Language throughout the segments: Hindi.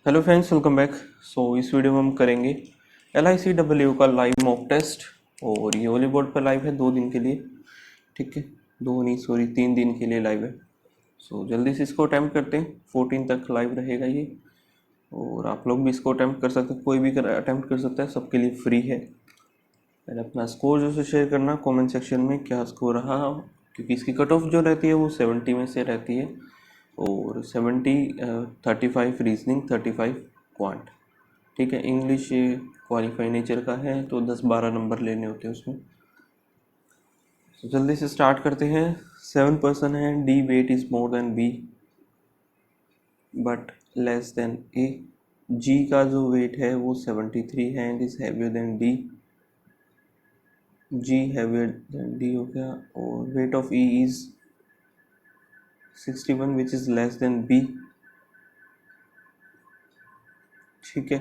Hello friends, welcome back. इस वीडियो में हम करेंगे LICW का लाइव मॉक टेस्ट। और ये ओली बोर्ड पर लाइव है 2 दिन के लिए। ठीक है, 3 दिन के लिए लाइव है। जल्दी से इसको अटैम्प्ट करते हैं। 14 तक लाइव रहेगा ये। और आप लोग भी इसको अटैम्प्ट कर सकते हैं, कोई भी अटैम्प्ट कर सकता है, सबके लिए फ्री है। पहले अपना स्कोर जो शेयर करना कमेंट सेक्शन में, क्या स्कोर रहा, क्योंकि इसकी कट ऑफ जो रहती है वो 70 में से रहती है। और 70 35 रीजनिंग, 35 क्वांट। ठीक है, इंग्लिश क्वालिफाई नेचर का है तो 10-12 नंबर लेने होते हैं उसमें। तो जल्दी से स्टार्ट करते हैं। 7 पर्सन है, D weight is more than B but less than A. G का जो वेट है वो 73 है and is heavier than D. G heavier than D हो गया। और weight of E is 61 which is less than B. ठीक है,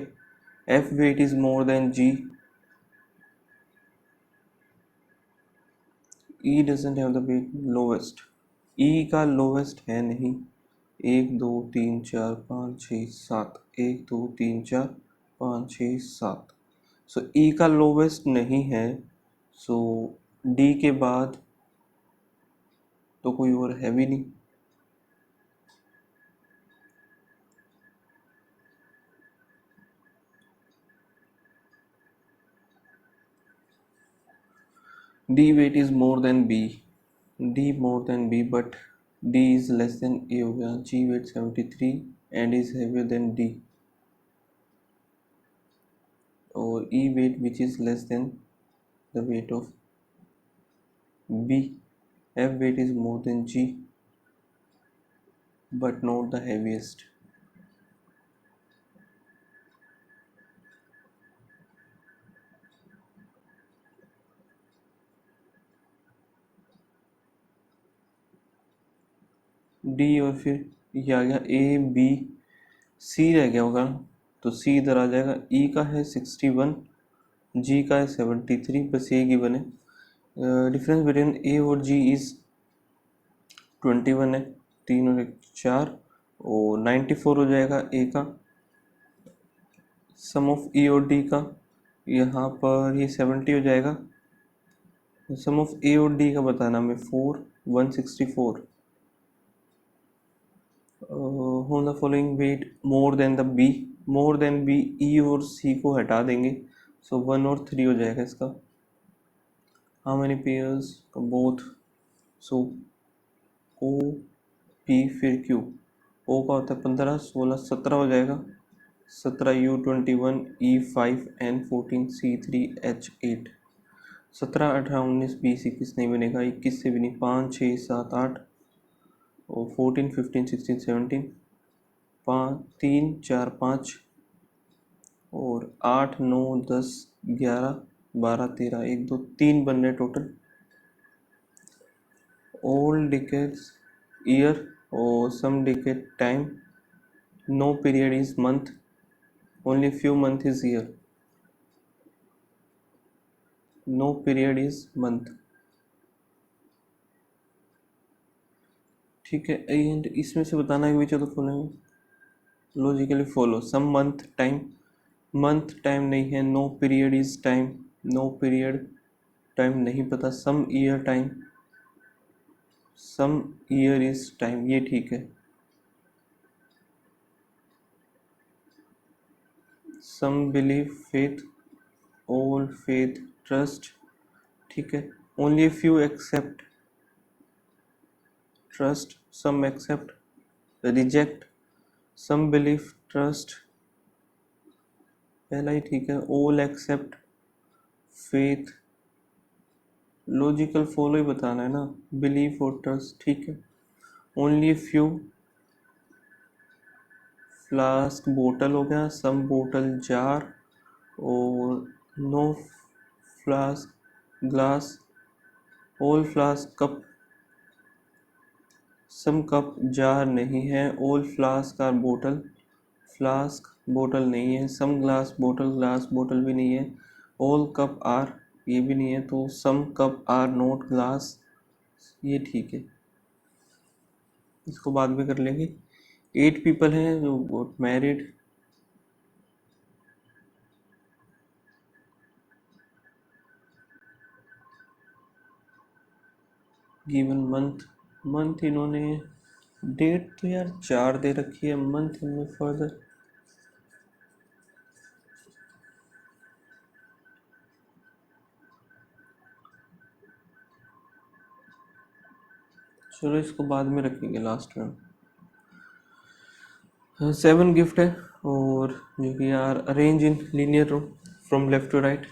F weight is more than G. E doesn't have the weight lowest. E का लोवेस्ट है नहीं। 1 2 3 4 5 6 7, 1 2 3 4 5 6 7। ई का लोवेस्ट नहीं है। सो डी के बाद तो कोई और है भी नहीं। D weight is more than B. D more than B but D is less than A हो गया। G weight 73 and is heavier than D. और E weight which is less than the weight of B. F weight is more than G but not the heaviest. D और फिर ये आ गया ए बी सी रह गया होगा, तो सी इधर आ जाएगा। ई का है 61, जी का है 73, बस ये गिवन है। डिफरेंस बिटवीन ए और जी इज 21 है, 3 और 1 4, और 94 हो जाएगा ए का। सम ऑफ ई और डी का यहाँ पर ये 70 हो जाएगा। सम ऑफ ए और डी का बताना हमें 4 164। Home the following weight more than the B. More than B, E और सी को हटा देंगे, सो 1 और 3 हो जाएगा इसका। हाउ मैनी पेयर्स का बोथ, सो ओ पी फिर क्यू। ओ का होता है 15, 16 17 हो जाएगा। 17 U 21 E 5 N 14 C 3 H 8। 17 18 19 20 21 नहीं बनेगा, 21 से भी नहीं। 5 6 7 8 और 14 15 16 17, 3 4 5 और 8 9 10 11 12 13 1 2 3 बन रहे टोटल। ऑल डिकेड्स ईयर और some decade time. No period is month, only few month is year. No period is month. ठीक है, एंड इसमें से बताना है which of the following logically follow. Some month time, month time नहीं है। No period is time, no period time नहीं पता। Some year time, some year is time, ये ठीक है। Some believe faith, all faith trust, ठीक है। Only few accept trust, some accept reject, some believe trust, पहला ही ठीक है। All accept faith, logical follow ही बताना है ना, बिलीव और ट्रस्ट, ठीक है। ओनली फ्यू, फ्लास्क बोतल हो गया। सम बोतल जार, और no flask glass, all flask cup. Some cup jar नहीं है। ऑल फ्लास्क आर बोतल, फ्लास्क बोतल नहीं है। सम ग्लास बोतल, ग्लास बोतल भी नहीं है। ऑल कप आर, ये भी नहीं है। तो सम कप आर नॉट ग्लास, ये ठीक है। इसको बाद में कर लेंगे। 8 पीपल हैं जो got married, given month, month इन्होंने डेट तो यार 4 दे रखी है, मंथ इनमें फर्दर चलो इसको बाद में रखेंगे लास्ट में। 7 गिफ्ट है और जो कि यार arrange in linear row from left to right.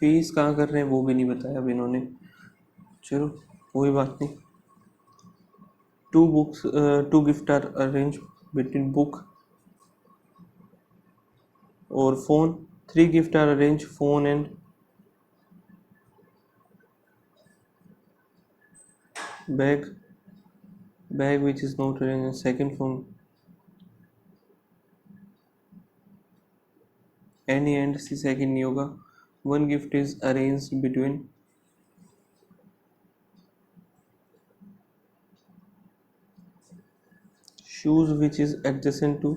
फीस कहाँ कर रहे हैं वो भी नहीं बताया अब इन्होंने, चलो कोई बात नहीं। 2 gift are arrange between book और phone. 3 gift are arrange phone and bag which is not arranged in second phone any and सी second नहीं होगा। 1 gift is arranged between shoes which is adjacent to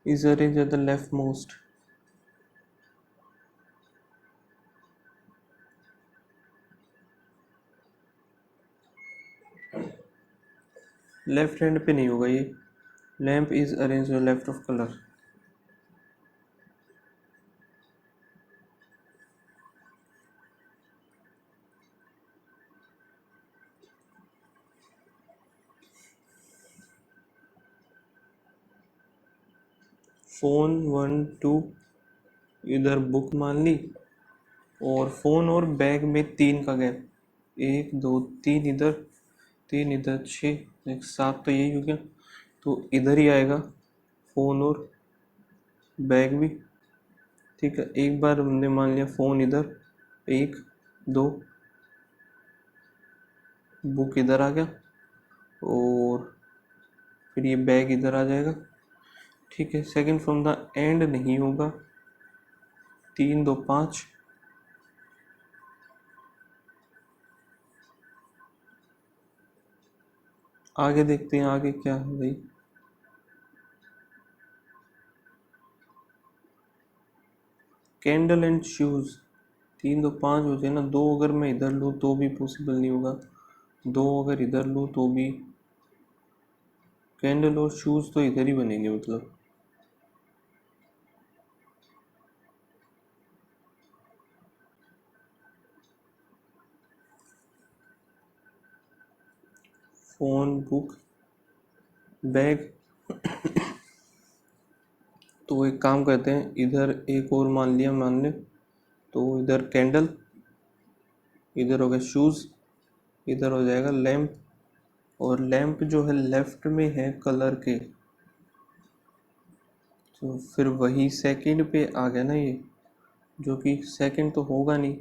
is arranged at the leftmost। Left hand पे नहीं होगा ये। Lamp is arrange left of colour. Phone 1 2 इधर बुक मान ली और फोन और बैग में 3 का गैप, 1 2 3 इधर 3 इधर 6 एक 7 तो यही हो गया, तो इधर ही आएगा फोन और बैग भी। ठीक है, एक बार हमने मान लिया फोन इधर 1 2, बुक इधर आ गया और फिर ये बैग इधर आ जाएगा। ठीक है, सेकंड फ्रॉम द एंड नहीं होगा, 3 2 5। आगे देखते हैं आगे क्या है भाई। कैंडल एंड शूज 3 2 5 हो जाए ना, 2 अगर मैं इधर लूँ तो भी पॉसिबल नहीं होगा, 2 अगर इधर लूँ तो भी। कैंडल और शूज तो इधर ही बनेंगे मतलब। फोन बुक बैग, तो एक काम करते हैं, इधर एक और मान लिया, मान ले तो इधर कैंडल, इधर हो गया शूज, इधर हो जाएगा लैंप, और लैंप जो है लेफ्ट में है कलर के, तो फिर वही सेकंड पे आ गया ना ये, जो कि सेकंड तो होगा नहीं।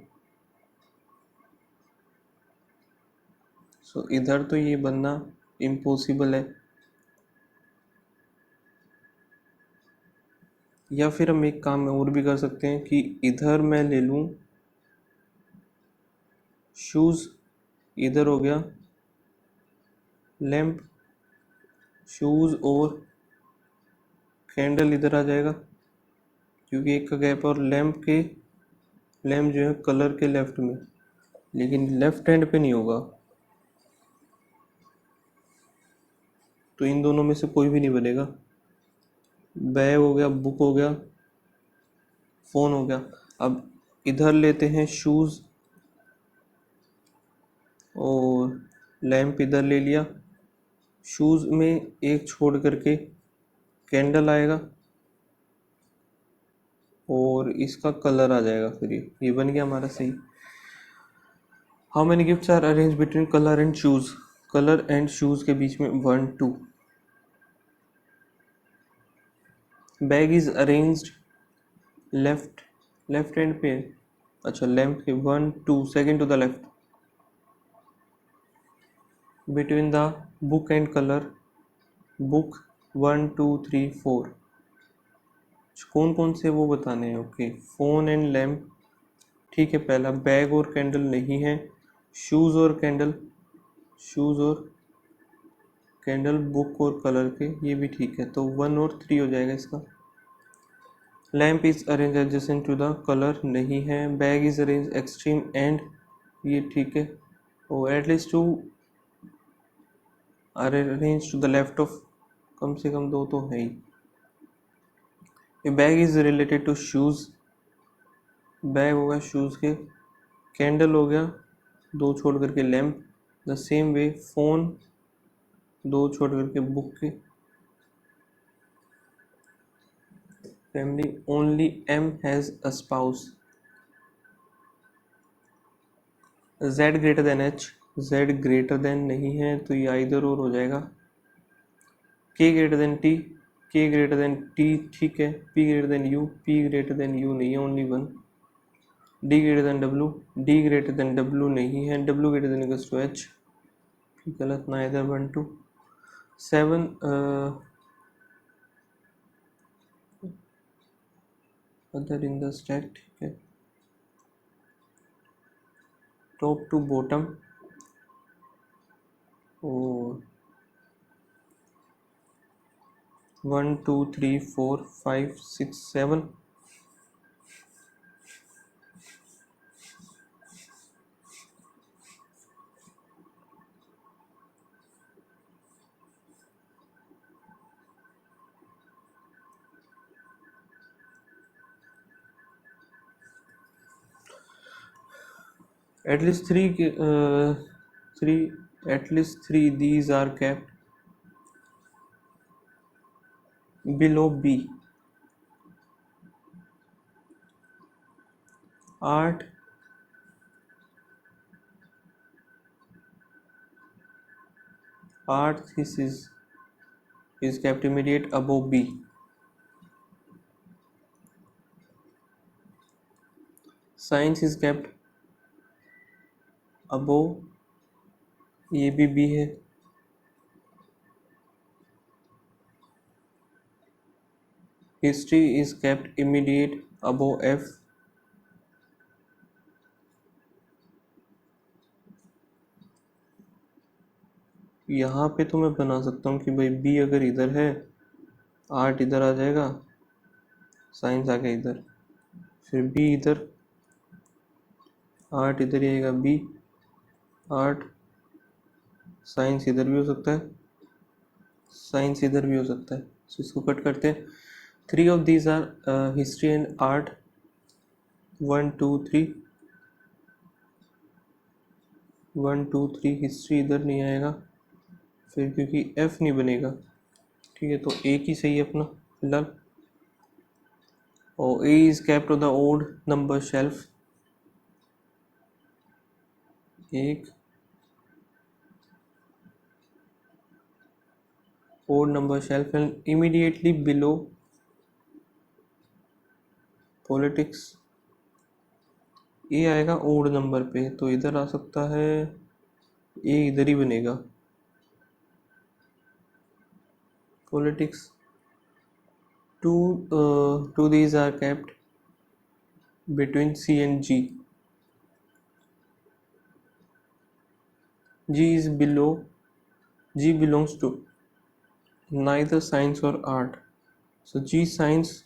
सो इधर तो ये बनना इम्पॉसिबल है। या फिर हम एक काम और भी कर सकते हैं कि इधर मैं ले लूँ शूज़, इधर हो गया लैंप, शूज़ और कैंडल इधर आ जाएगा, क्योंकि एक का गैप, और लैंप जो है कलर के लेफ्ट में, लेकिन लेफ्ट हैंड पे नहीं होगा, तो इन दोनों में से कोई भी नहीं बनेगा। बैग हो गया, बुक हो गया, फ़ोन हो गया। अब इधर लेते हैं शूज़ और लैंप इधर ले लिया, शूज़ में एक छोड़ करके कैंडल आएगा और इसका कलर आ जाएगा, फिर ये बन गया हमारा सही। How many gifts are arrange between colour and shoes, colour and shoes के बीच में 1 2। Bag is arranged left hand पे, अच्छा लैंप के 1 2 second to the left, between the book and colour, book 1 2 3 4। कौन कौन से वो बताने हैं, ओके। फोन एंड लैंप ठीक है। पहला बैग और कैंडल नहीं है। शूज़ और कैंडल, शूज़ और कैंडल, बुक और कलर के, ये भी ठीक है, तो 1 और 3 हो जाएगा इसका। Lamp is arrange adjacent to the colour, नहीं है। Bag is arrange extreme end, ये ठीक है। और at least two arrange to the left of, कम से कम 2 तो है ही। A bag is related to shoes, bag हो गया शूज़ के, कैंडल हो गया 2 छोड़ करके lamp, the same way phone 2 छोड़ करके बुक के, family only M has a spouse, Z greater than H, Z greater than नहीं है तो ये आइदर और हो जाएगा। K greater than T, K greater than T ठीक है। P greater than U, P greater than U नहीं है, only 1। D greater than W, D greater than W नहीं है। W greater than equals to H, गलत, ना इधर 1 2 7 अदर इन द स्टैक, ठीक है। टॉप टू बॉटम, और 1 2 3 4 5 6 7, at least 3 at least 3 these are kept below B. Art thesis is kept immediate above B. Science is kept above, ये भी B है। History is kept immediate above F. यहाँ पे तो मैं बना सकता हूँ कि भाई B अगर इधर है, आर्ट इधर आ जाएगा, साइंस आ गया इधर, फिर B इधर, आर्ट इधर ही आएगा, B आर्ट, साइंस इधर भी हो सकता है, साइंस इधर भी हो सकता है, तो इसको कट करते हैं। 3 of these are history and art, 1 2 3, 1 2 3, history इधर नहीं आएगा फिर, क्योंकि F नहीं बनेगा, ठीक है, तो एक ही सही है अपना फिलहाल। और A is kept on the odd number shelf, एक odd number shelf and immediately below politics, ए आएगा ओड नंबर पे, तो इधर आ सकता है, ए इधर ही बनेगा, politics. Two these are kept between C and G, G is below, G belongs to neither science और आर्ट, सो जी साइंस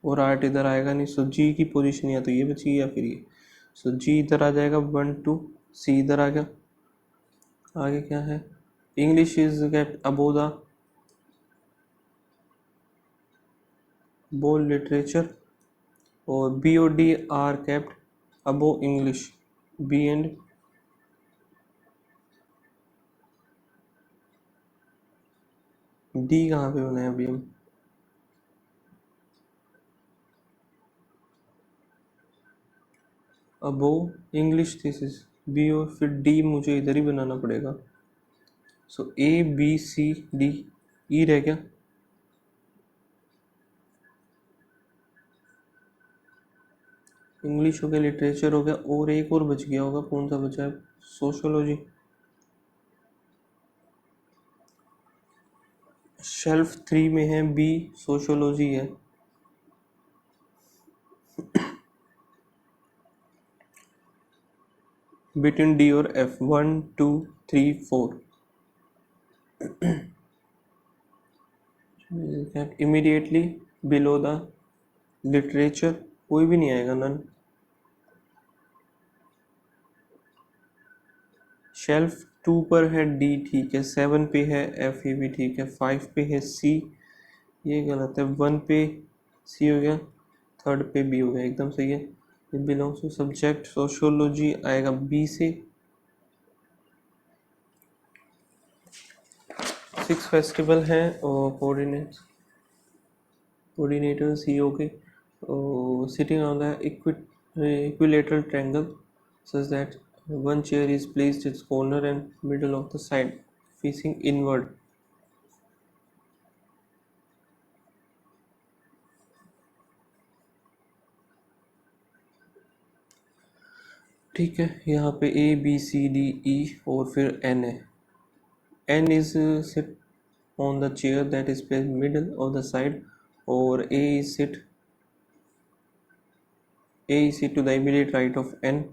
और आर्ट इधर आएगा नहीं, सो जी की पोजीशन या तो ये बची या फिर ये, सो जी इधर आ जाएगा 1 2, सी इधर आ गया। आगे क्या है, English is kept above the ball literature, और बी और D are kept above English, B and D कहाँ पे बनाए अभी हम, अबो इंग्लिश थीसिस, बी और फिर डी मुझे इधर ही बनाना पड़ेगा, सो ए बी सी डी, ई रह गया, इंग्लिश हो गया, लिटरेचर हो गया, और एक और बच गया होगा, कौन सा बचा है, सोशियोलॉजी। शेल्फ 3 में है बी, सोशियोलॉजी है, between D or F, 1 2 3 4. Immediately below the literature कोई भी नहीं आएगा, नन. शेल्फ 2 पर है D, ठीक है. 7 पे है F, ये भी ठीक है. 5 पे है C, ये गलत है. 1 पे C हो गया, थर्ड पे B हो गया, एकदम सही है. It belongs to subject sociology आएगा B से. 6 फेस्टिवल हैं और coordinators CEO के sitting on the equilateral triangle such that one chair is placed its corner and middle of the side facing inward. ठीक है, यहाँ पे A B C D E और फिर N है. N is sit on the chair that is placed middle of the side, और A is sit to the immediate right of N.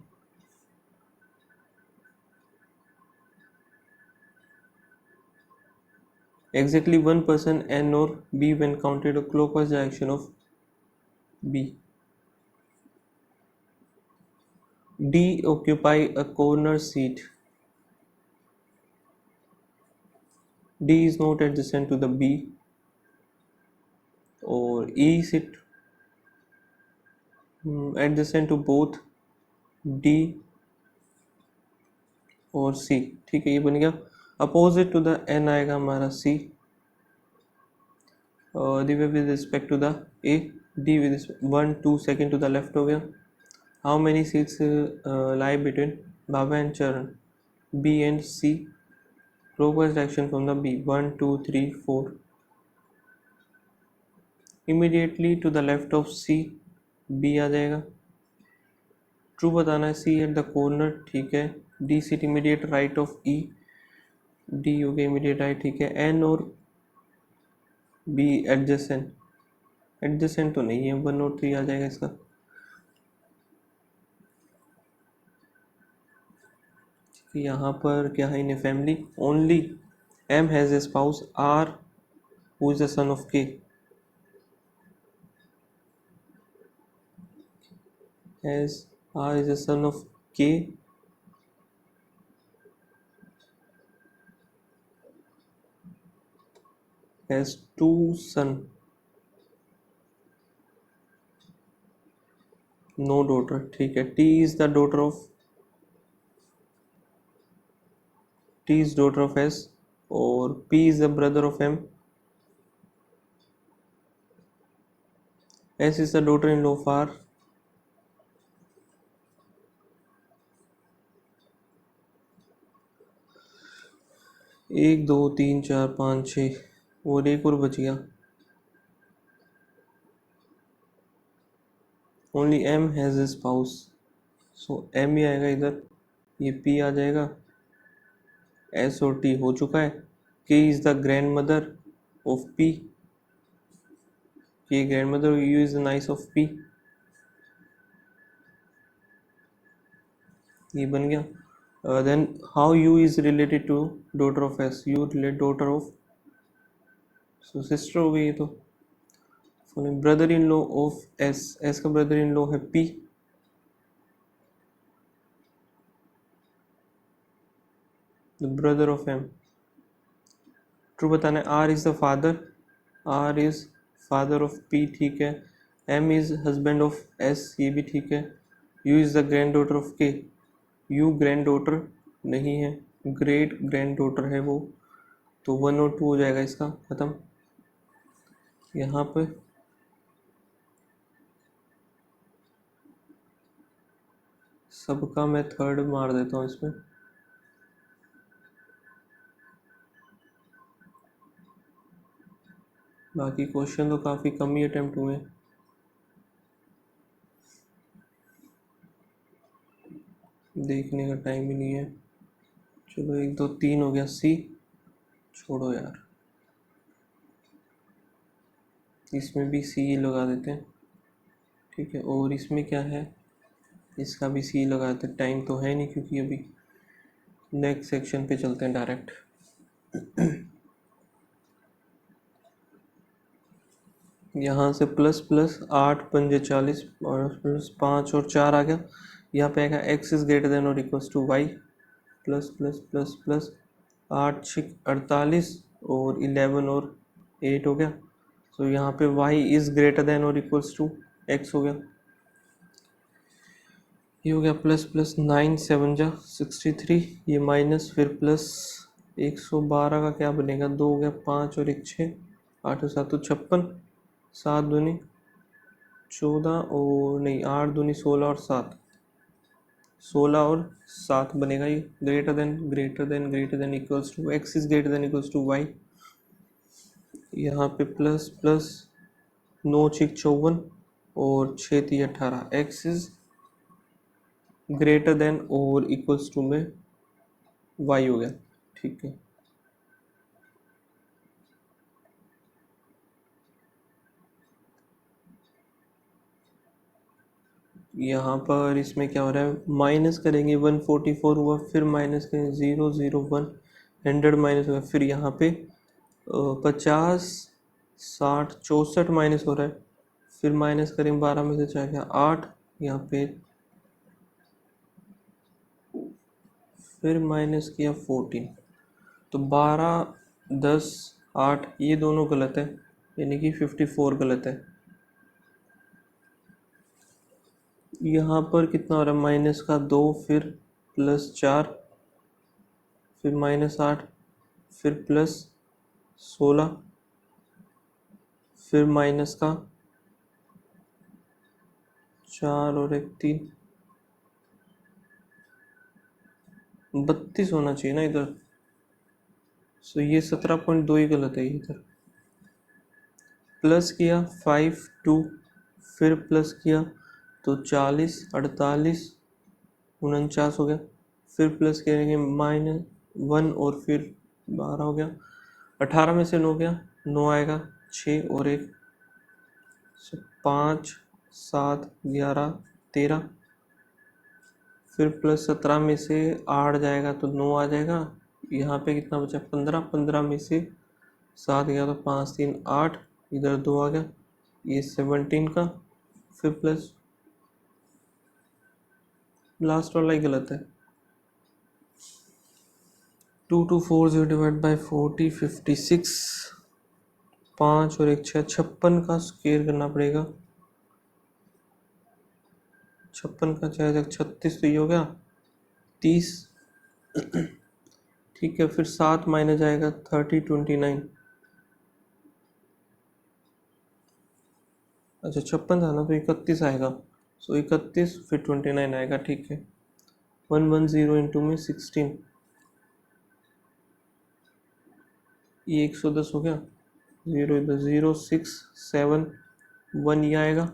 Exactly one person N or B when counted a clockwise direction of B. D occupy a corner seat. D is not adjacent to the B, और E sit adjacent to both D और C. ठीक है, ये बन गया. अपोजिट टू द N आएगा हमारा C. D with respect to the A, D with 1 2 second to the left हो गया. How many seats lie between Baba and Charan? B and C. Clockwise direction from the B, 1 2 3 4. Immediately to the left of C, B आ जाएगा. ट्रू बताना है. C एट द कॉर्नर, ठीक है. D sit immediate right of E, D हो गया इमीडिएट राइट, ठीक है. N और B एडजेसेंट, एडजेसेंट तो नहीं है, 1 और 3 आ जाएगा इसका. यहाँ पर क्या है, in a family only M has a spouse R who is the son of K. as R is a son of K, has two son, no daughter. ठीक है. T is the daughter of T is daughter of S, और P is the brother of M. S is the daughter-in-law of R. एक दो तीन चार पाँच छः और एक और बच गया. Only M has a spouse, so M ही आएगा इधर. ये P आ जाएगा. S और T हो चुका है. K is the grandmother of P. K grandmother, U is the niece of P. ये बन गया. Then how U is related to daughter of S? U relate daughter of, so sister हो गई ये तो. Brother in law of S, S का ब्रदर इन लॉ है P. The brother of M. True बताना है. R is the father, R is father of P, ठीक है. M is husband of S, ये भी ठीक है. U is the grand daughter of K. U grand daughter नहीं है, ग्रेट ग्रैंड डॉटर है वो. तो 1 और 2 हो जाएगा इसका, खत्म. यहाँ पे सबका मैं थर्ड मार देता हूँ इसमें. बाकी क्वेश्चन तो काफ़ी कम ही अटेम्प्ट हुए. देखने का टाइम ही नहीं है. चलो 1 2 3 हो गया. C छोड़ो यार, इसमें भी C लगा देते हैं, ठीक है. और इसमें क्या है, इसका भी सी लगाते, टाइम तो है नहीं क्योंकि अभी नेक्स्ट सेक्शन पे चलते हैं डायरेक्ट। यहाँ से प्लस प्लस 8×5 = 40 और प्लस 5 और 4 आ गया। यहाँ पे आएगा x इज ग्रेटर देन और equals to y, plus plus plus plus 8×6 = 48 और 11 और 8 हो गया। तो यहाँ पे y इज ग्रेटर देन और इक्वल्स टू x हो गया। ये हो गया प्लस प्लस 9×7 = 63, ये माइनस फिर प्लस 112 का क्या बनेगा, 2 हो गया, 5 और 1 6, 8 और 7 तो 56, 7 दूनी 14 और नहीं 8 दूनी 16 और 7, 16 और 7 बनेगा। ये greater than equals to x is greater than equals to y। यहाँ पे प्लस प्लस 9×6 = 54 और 6×3 = 18, x इज ग्रेटर देन और इक्वल्स टू में y हो गया। ठीक है, यहाँ पर इसमें क्या हो रहा है, माइनस करेंगे 144 हुआ, फिर माइनस करेंगे 0 0 1 100 माइनस हुआ, फिर यहाँ पे 50 60 64 माइनस हो रहा है, फिर माइनस करेंगे 12 में से 4 गया 8, यहाँ पे फिर माइनस किया 14, तो 12 10 8 ये दोनों गलत है, यानी कि 54 गलत है। यहाँ पर कितना हो रहा है, माइनस का 2 फिर प्लस 4 फिर माइनस 8 फिर प्लस 16 फिर माइनस का 4 और 1 3, 32 होना चाहिए ना इधर। सो ये 17.2 ही गलत है इधर। प्लस किया 5 2 फिर प्लस किया तो 40 48 49 हो गया, फिर प्लस करेंगे माइनस 1 और फिर 12 हो गया, 18 में से 9 गया, 9 आएगा 6 और 1, 5 7 11 13, फिर प्लस 17 में से 8 जाएगा तो 9 आ जाएगा। यहाँ पे कितना बचा 15, 15 में से 7 गया तो 5 3 8, इधर 2 आ गया, ये 17 का, फिर प्लस लास्ट वाला ही गलत है। 2 2 4 0 डिवाइड बाई 40 56, 5 और 1 6, 56 का स्क्वायर करना पड़ेगा, 56 का 4 36, तो ये हो गया 30। ठीक है, फिर 7 माइनस आएगा 30 29, अच्छा 56 था ना तो 31 आएगा, सो 31 फिर 29 आएगा। ठीक है, 110 इंटू में 16, ये 110 हो गया, 0 इधर 0 6 7 1 ये आएगा,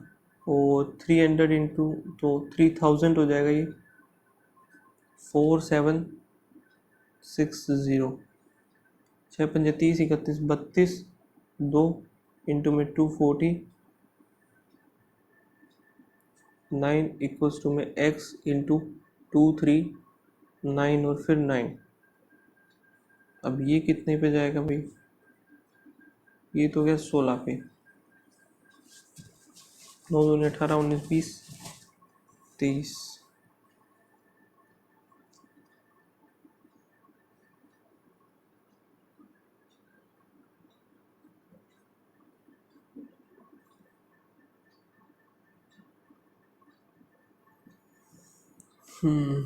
और 300 इंटू तो 3000 हो जाएगा, ये 4760, 6 पंजे 30 31 32, 2 इंटू में 240 9 इक्वल्स टू में x इंटू 2 3 9 और फिर 9। अब ये कितने पे जाएगा भाई, ये तो गया 16 पे, 9 2 18 19 20 23। हम्म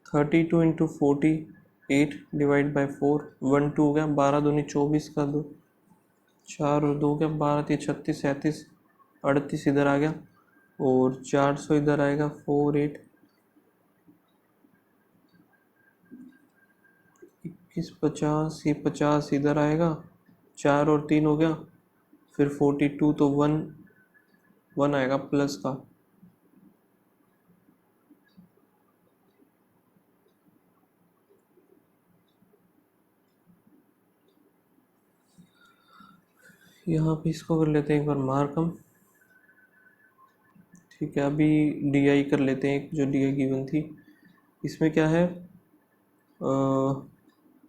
32 इंटू 48 डिवाइड बाई 4, 1 2 हो गया, 12 दूनी 24 का 2, 4 और 2 हो गया, 12 3 36 37 38 इधर आ गया, और 400 इधर आएगा, 4 8 21 50, ये 50 इधर आएगा, 4 और 3 हो गया, फिर 42 तो 1 1 आएगा प्लस का, यहाँ पे इसको कर लेते हैं एक बार मार्क हम। ठीक है, अभी डी आई कर लेते हैं, एक जो डी आई गिवन थी। इसमें क्या है,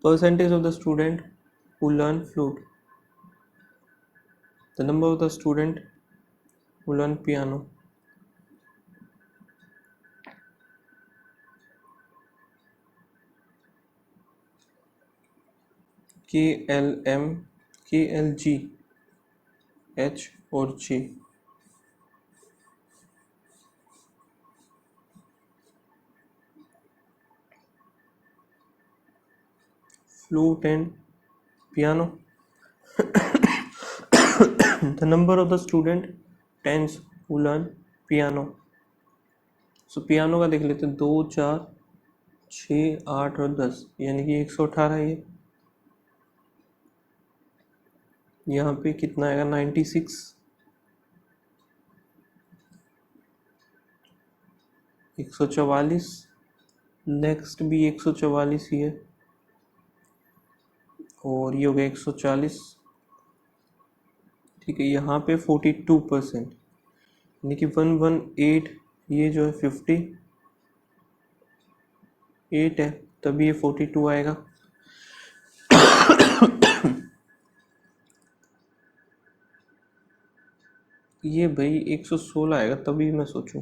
percentage of the student who learn flute, the number of the student who learn piano. KLM, KLG, H और G। Flute and piano. The number of the student tens who learn piano. So piano का देख लेते हैं, 2, 4, 6, 8 और 10, यानी कि 118। ये यहाँ पे कितना आएगा, 96, 144। नेक्स्ट भी 144 ही है, और ये हो गया 140। ठीक है, यहाँ पे 42%, यानी कि 118, ये जो है 58 है, तभी ये 42 आएगा। ये भाई 116 आएगा, तभी मैं सोचूं।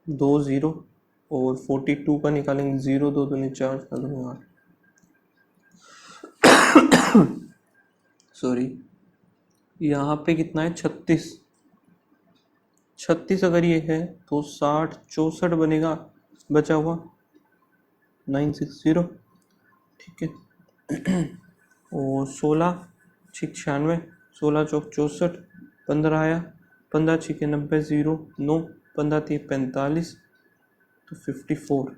2 0 और 42 का निकालेंगे, 0 2 दूनी 4 4 दूनी 8, सॉरी। यहाँ पे कितना है, 36। 36 अगर ये है तो 60 64 बनेगा, बचा हुआ 960। ठीक है, और 16 96, 16 चौक 64, 15 आया, 15 6 90, 0 9, 15 3 45, तो 54।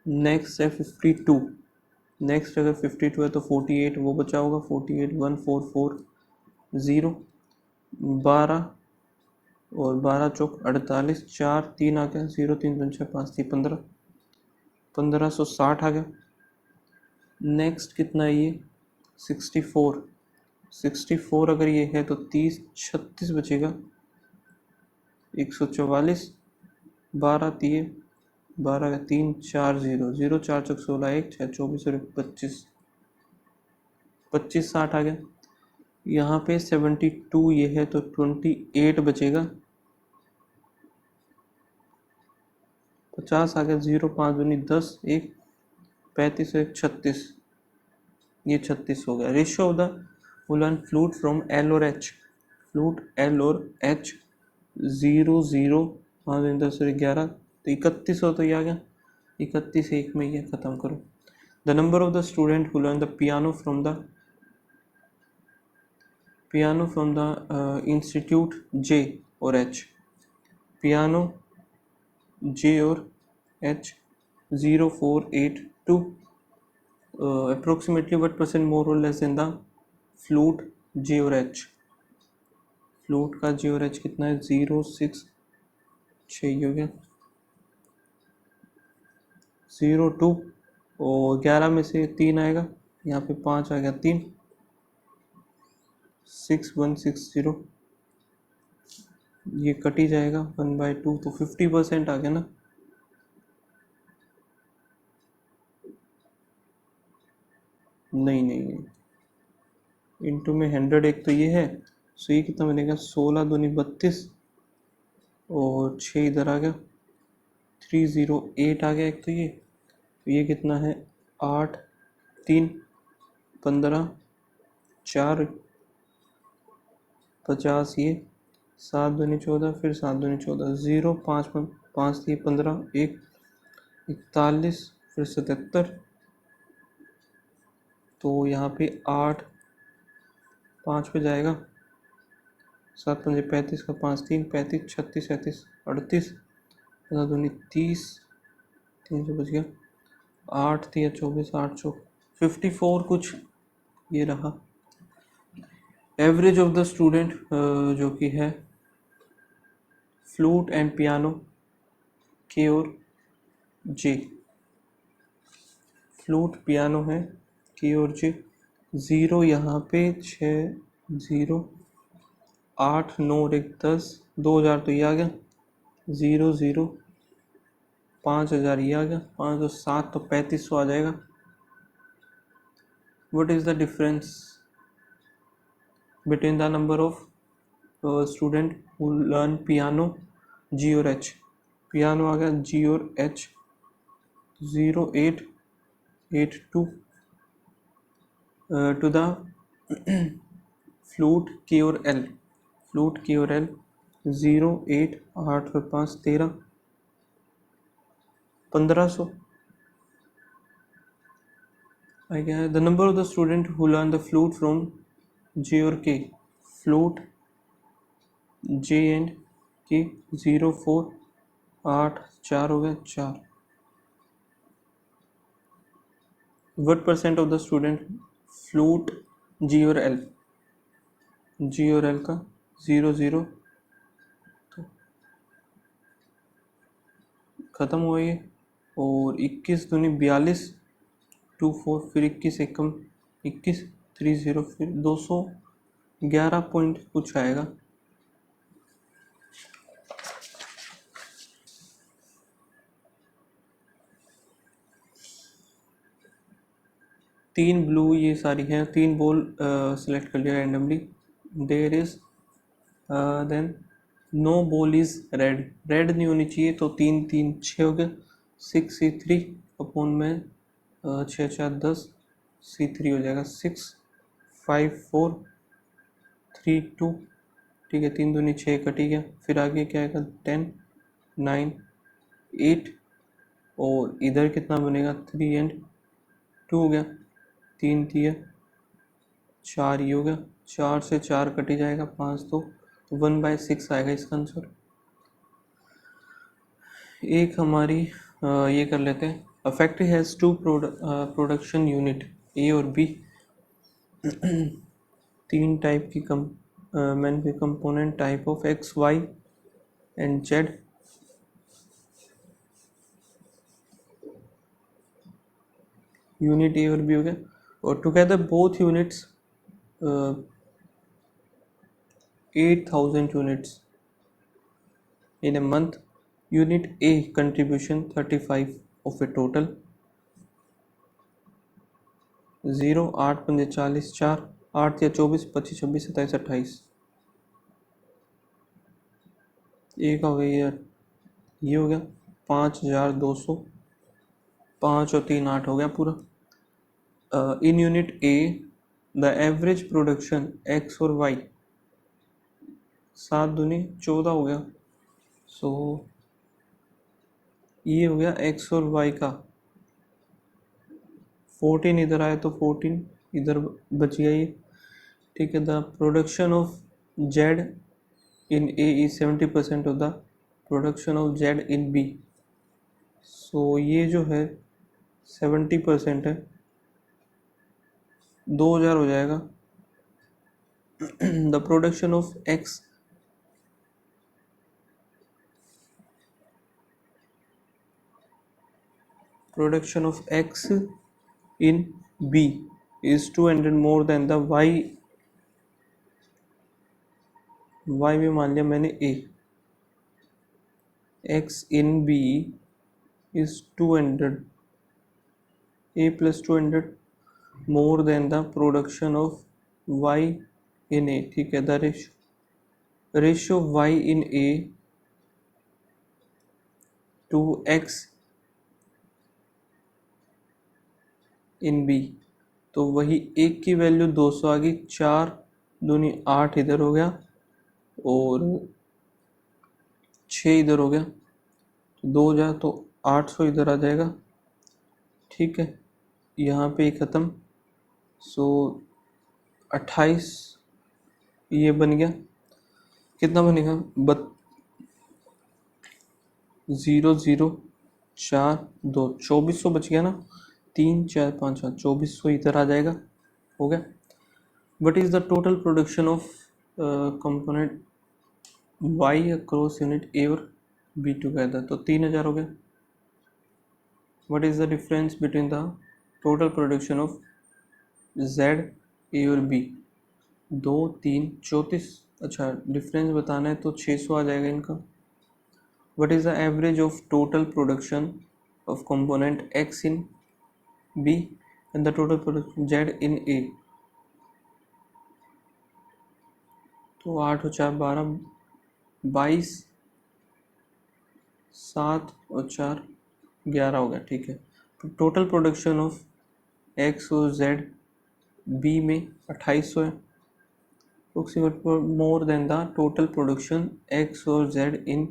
नेक्स्ट है 52। नेक्स्ट अगर 52 है तो 48 वो बचा होगा, 48 1 4 4 0, 12 और 12 चौक 48, 4 3 आ गया, 0 3 2 6 5 3 15, 1560 आ गया। नेक्स्ट कितना है ये, 64। 64 अगर ये है तो 30 36 बचेगा, 144, 12 3 12 3 4 0 0 4 चौक 16 1 6 24 और 25, 25 60 आ गया। यहाँ पे 72 ये है तो 28 बचेगा, 50 आ गया, 0 5 दूनी 10 1 35 1 36, ये 36 हो गया। Ratio of the woollen flute from L और एच, फ्लूट एल और एच 0 0 5 10 और 11, तो 31 हो, तो ये आ गया 31 1 में, ये खत्म करो। The number of the student who learn the piano from the institute J और एच, पियानो जे और H 0 4 8 2, approximately what percent more or less in the flute G और H। फ्लूट का G और H कितना है, 0 6 6 हो गया, 0 2 और 11 में से 3 आएगा, यहाँ पे 5 आ गया, 3 6 1 6 0, ये कट ही जाएगा 1/2, तो 50% आ गया ना। नहीं, इंटू में 100 एक तो ये है, सो ये कितना बनेगा, 16 दूनी 32 और 6 इधर आ गया, 308 आ गया एक, तो ये कितना है, 8 3 15 4 50, ये 7 दूनी 14, फिर 7 दूनी 14, 0 5 5 3 15 1 41, फिर 77, तो यहाँ पे 8 5 पे जाएगा, 7 5 35 का 5 3 35 36 37 38, 15 दूनी 30, 3 से बच गया, 8 3 24 8 चौक 54 कुछ, ये रहा। एवरेज ऑफ द स्टूडेंट जो कि है फ्लूट एंड पियानो के और जे, फ्लूट पियानो है के और जे, 0 यहाँ पे 6 0 8 9 और 1 10, 2000 तो ये आ गया, 0 0 5000 ये आ गया, 5 और 7 तो 3500 आ जाएगा। What is the difference between the number of student who learn piano G और H? पियानो आ गया G और H, 0882 to the flute K और L, फ्लूट K और L 0 8 8 और 5 13, 1500 आ गया। The number of the student who learn the flute from J और K, flute J and K 0 4 8 4 हो गया 4। What percent of the student flute G और L, G और L का 0 0, तो ख़त्म हुआ ये। और 21 दूनी 42, 2 4 फिर 21 एकम 21 3 0, फिर 211 पॉइंट कुछ आएगा। तीन ब्लू ये सारी हैं, तीन बॉल सिलेक्ट कर लिया randomly. There is then no ball is red, red नहीं होनी चाहिए, तो 3 3 6 हो गया, 6 C3 अपॉन में 6 4 10 C3 हो जाएगा 6 5 4 3 2, ठीक है, 3 दूनी 6 कटी गया। फिर आगे क्या आएगा 10 9 8, और इधर कितना बनेगा 3 एंड 2 हो गया, 3 दिया 4 ये हो गया, 4 से 4 कटी जाएगा 5 तो 1/6 आएगा इसका आंसर। एक हमारी ये कर लेते हैं, a factory has 2 production unit A और बी, 3 टाइप की manufacturing component type of X Y and Z। Unit A और बी हो गया, और together both units 8000 units in a month. Unit A contribution 35 of a total 0 8 5 40 4 8 या 24 25 26 27 28, एक हो गई यार, ये हो गया 5200, 5 और 3 8 हो गया पूरा। In unit A the average production X और Y, 7 दूनी 14 हो गया, सो ये हो गया X और Y का। 14 इधर आया तो 14 इधर बच गया ये, ठीक है। The production of Z in A is 70% of the production of Z in B, सो ये जो है 70% है, 2000 हो जाएगा। The production of X in B is 200 more than the Y में मान लिया मैंने A, X in B is 200, A plus 200 more than the production of Y in A, ठीक है। The ratio Y in A to X in B, तो वही एक की वैल्यू 200 आ गई, 4 दूनी 8 इधर हो गया और 6 इधर हो गया, 2000 तो 800 इधर आ जाएगा, ठीक है। यहाँ पे ख़त्म, सो 28 ये बन गया, कितना बनेगा 0 0 4 2, 2400 बच गया ना, 3 4 5 7 2400 इधर आ जाएगा, हो गया। What is the total production of component Y across unit A और B टुगेदर, तो 3000 हो गया। What is the difference between the total production of Z, A और बी, 2 3 34। अच्छा, डिफरेंस बताना है तो 600 आ जाएगा इनका। What is the average of total production of component X in B and the total production Z in A. तो 8 और 4 12, 22, 7 और 4 11 हो गया। ठीक है, तो टोटल प्रोडक्शन ऑफ एक्स और जेड बी में 2800 है, मोर than the total production x और जेड इन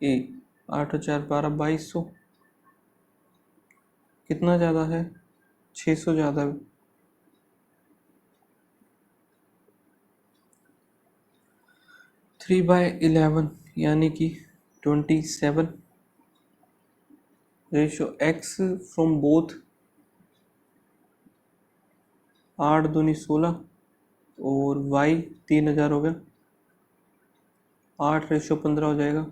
ए। 8 और 4 12, 2200। कितना ज़्यादा है? 600 ज़्यादा है। 3/11 यानी कि 27। रेशो एक्स फ्रॉम बोथ 8 दूनी 16 और वाई 3000 हो गया। 8:15 हो जाएगा।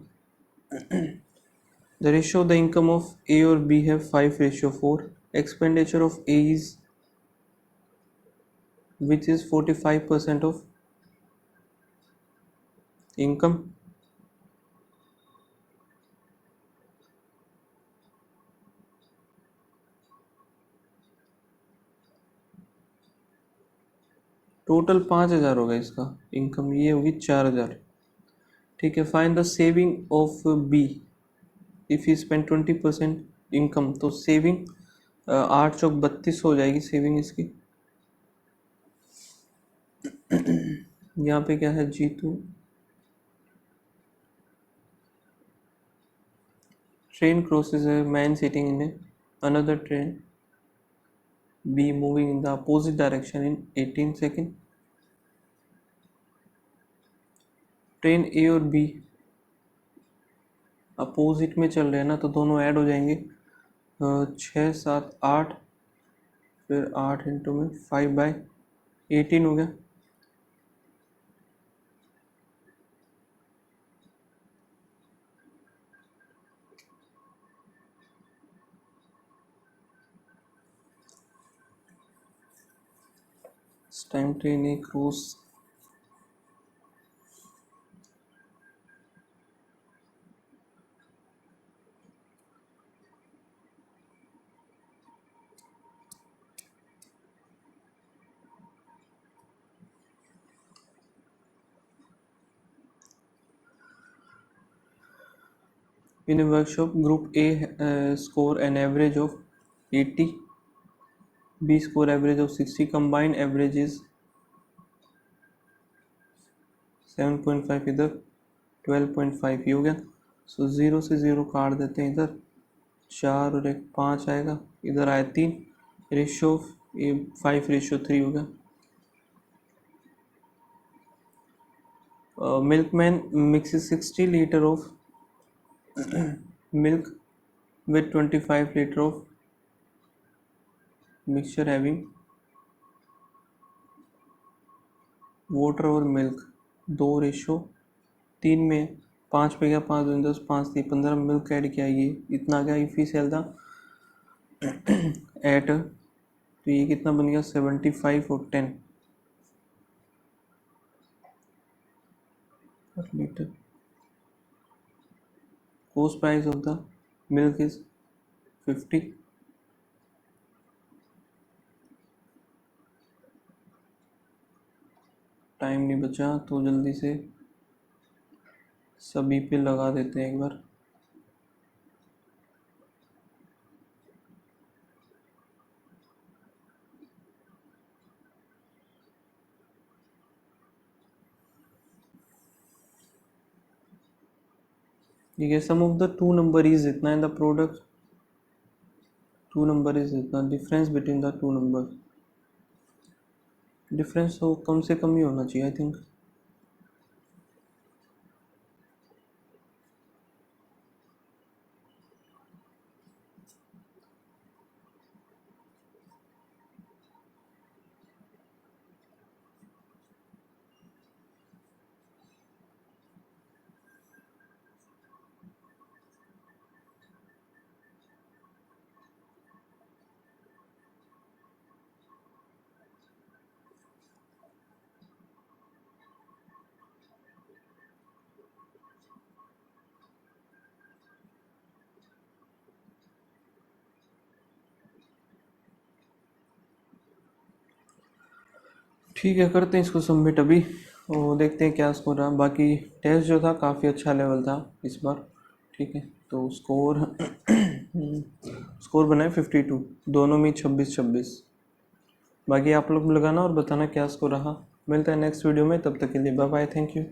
The ratio of the income of A or B have 5:4. Expenditure of A is which is 45% of income. Total 5000 होगा इसका इनकम, ये होगी 4000। ठीक है, find the saving of B if you spend 20% income. तो सेविंग 8 चौक 32 हो जाएगी सेविंग इसकी। यहाँ पे क्या है? G2 train crosses a man sitting in another train B moving in the opposite direction in 18 seconds. Train ए और बी अपोजिट में चल रहे हैं ना, तो दोनों ऐड हो जाएंगे। 6 7 8, फिर 8 इंटू में 5/18 हो गया। इस time train A cross in a workshop. Group A score an average of 80, B score average of 60, combined average is 7.5, इधर 12.5 ही हो गया। सो 0 से 0 काट देते हैं, इधर 4 और 1 5 आएगा, इधर आया 3। रेशियो 5:3 हो गया। Milkman mixes 60 liter of milk with 25 liter of mixture having water और milk। 2:3 में 5 पे गया, 5 2 10, 5 3 15 मिल्क ऐड किया, ये इतना आ गया। इफ ही सेल था एट, तो ये कितना बन गया? 75 और 10 पर litre. Coast price of the milk is 50। Time नहीं बचा तो जल्दी से सभी पे लगा देते हैं एक बार। ठीक है, sum of the two number is इतना in the product, two number is इतना, difference between the two number. Difference तो कम से कम ही होना चाहिए आई थिंक। ठीक है, करते हैं इसको सबमिट अभी और देखते हैं क्या स्कोर रहा। बाकी टेस्ट जो था काफ़ी अच्छा लेवल था इस बार। ठीक है, तो स्कोर स्कोर बना है 52, दोनों में 26-26। बाकी आप लोग लगाना और बताना क्या स्कोर रहा। मिलता है नेक्स्ट वीडियो में, तब तक के लिए बाय बाय, थैंक यू।